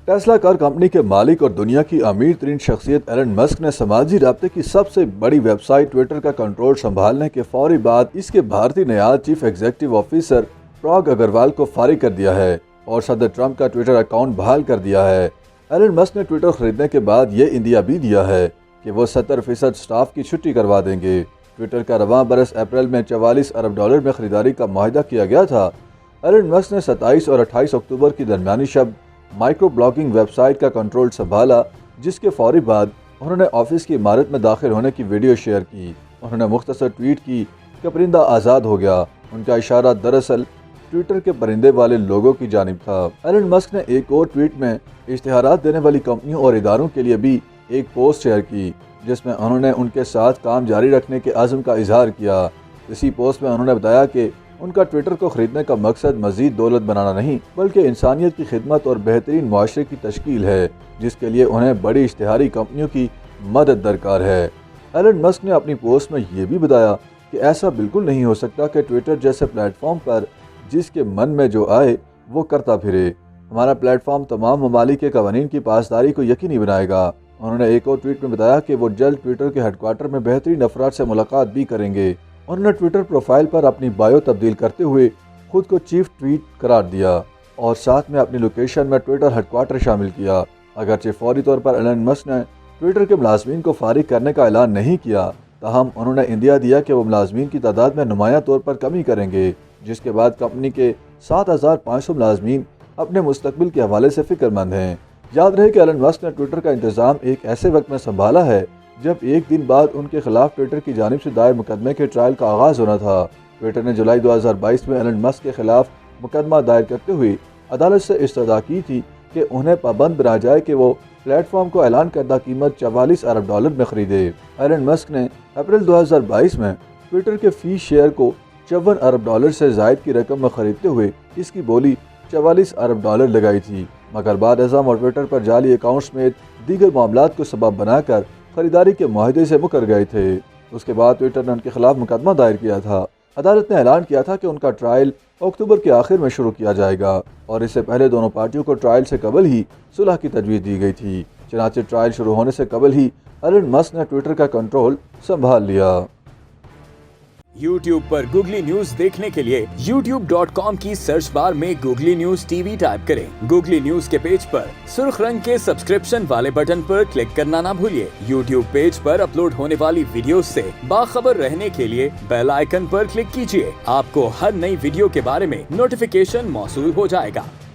Tesla car company के मालिक और दुनिया की अमीर तरीन शख्सियत एलन मस्क ने समाजी राब्ते की सबसे बड़ी वेबसाइट ट्विटर का कंट्रोल संभालने के फौरी बाद इसके भारतीय नयाज chief executive officer Parag Agrawal को फारिग कर दिया है और सदर ट्रंप का ट्विटर अकाउंट बहाल कर दिया है। एलन मस्क ने ट्विटर खरीदने के बाद ये इंदिया भी दिया है कि वो 70% स्टाफ की छुट्टी करवा देंगे। ट्विटर का रवां बरस अप्रैल में $44 अरब में खरीदारी का मुआहदा किया गया था। एलन मस्क ने 27 और 28 अक्टूबर की दरमियानी शब माइक्रो ब्लॉगिंग वेबसाइट का कंट्रोल संभाला, जिसके फौरी बाद उन्होंने ऑफिस की इमारत में दाखिल होने की वीडियो शेयर की। उन्होंने मुख्तसर ट्वीट की कि परिंदा आज़ाद हो गया। उनका इशारा दरअसल ट्विटर के परिंदे वाले लोगों की जानिब था। एलन मस्क ने एक और ट्वीट में इश्तिहारात देने वाली कंपनियों और इदारों के लिए भी एक पोस्ट शेयर की, जिसमें उन्होंने उनके साथ काम जारी रखने के अज़्म का इजहार किया। इसी पोस्ट में उन्होंने बताया कि उनका ट्विटर को ख़रीदने का मकसद मज़ीद दौलत बनाना नहीं, बल्कि इंसानियत की खिदमत और बेहतरीन मुआशरे की तश्कील है, जिसके लिए उन्हें बड़ी इश्तिहारी कंपनियों की मदद दरकार है। एलन मस्क ने अपनी पोस्ट में ये भी बताया कि ऐसा बिल्कुल नहीं हो सकता कि ट्विटर जैसे प्लेटफॉर्म पर जिसके मन में जो आए वो करता फिरे। हमारा प्लेटफॉर्म तमाम ममालिक के कवानीन की पासदारी को यकीनी बनाएगा। उन्होंने एक और ट्वीट में बताया कि वो जल्द ट्विटर के हेडक्वार्टर में बेहतरीन अफराद से मुलाकात भी करेंगे। उन्होंने ट्विटर प्रोफाइल पर अपनी बायो तब्दील करते हुए खुद को चीफ ट्वीट करार दिया और साथ में अपनी लोकेशन में ट्विटर हेडक्वार्टर शामिल किया। अगरचे फौरी तौर पर एलन मस्क ने ट्विटर के मुलाजमीन को फारिग करने का ऐलान नहीं किया, ताहम उन्होंने इंदिया दिया कि वो मुलाजमीन की तादाद में नुमायां तौर पर कमी करेंगे, जिसके बाद कंपनी के 7,500 मुलाजमीन अपने मुस्तकबिल के हवाले से फिक्रमंद हैं। याद रहे कि एलन मस्क ने ट्विटर का इंतज़ाम एक ऐसे वक्त में संभाला है जब एक दिन बाद उनके खिलाफ ट्विटर की जानिब से दायर मुकदमे के ट्रायल का आगाज़ होना था। ट्विटर ने जुलाई 2022 में एलन मस्क के खिलाफ मुकदमा दायर करते हुए अदालत से इस्तदा की थी कि उन्हें पाबंद बनाया जाए कि वो प्लेटफॉर्म को ऐलान करदा कीमत $44 अरब में खरीदे। एलन मस्क ने अप्रैल 2022 में ट्विटर के फी शेयर को $54 अरब से जायद की रकम में खरीदते हुए इसकी बोली $44 अरब लगाई थी, मगर बाद अज़म और ट्विटर पर जाली अकाउंट समेत दीगर मामलात को सबब बनाकर खरीदारी के मुआहदे से मुकर गए थे। उसके बाद ट्विटर ने उनके खिलाफ मुकदमा दायर किया था। अदालत ने ऐलान किया था कि उनका ट्रायल अक्टूबर के आखिर में शुरू किया जाएगा और इससे पहले दोनों पार्टियों को ट्रायल से कबल ही सुलह की तजवीज़ दी गई थी। चनाचे ट्रायल शुरू होने से कबल ही एलन मस्क ने ट्विटर का कंट्रोल संभाल लिया। YouTube पर गूगली न्यूज देखने के लिए youtube.com की सर्च बार में गूगली न्यूज टीवी टाइप करें। गूगली न्यूज के पेज पर सुर्ख रंग के सब्सक्रिप्शन वाले बटन पर क्लिक करना ना भूलिए। YouTube पेज पर अपलोड होने वाली वीडियोस से बाखबर रहने के लिए बेल आइकन पर क्लिक कीजिए। आपको हर नई वीडियो के बारे में नोटिफिकेशन मौसूल हो जाएगा।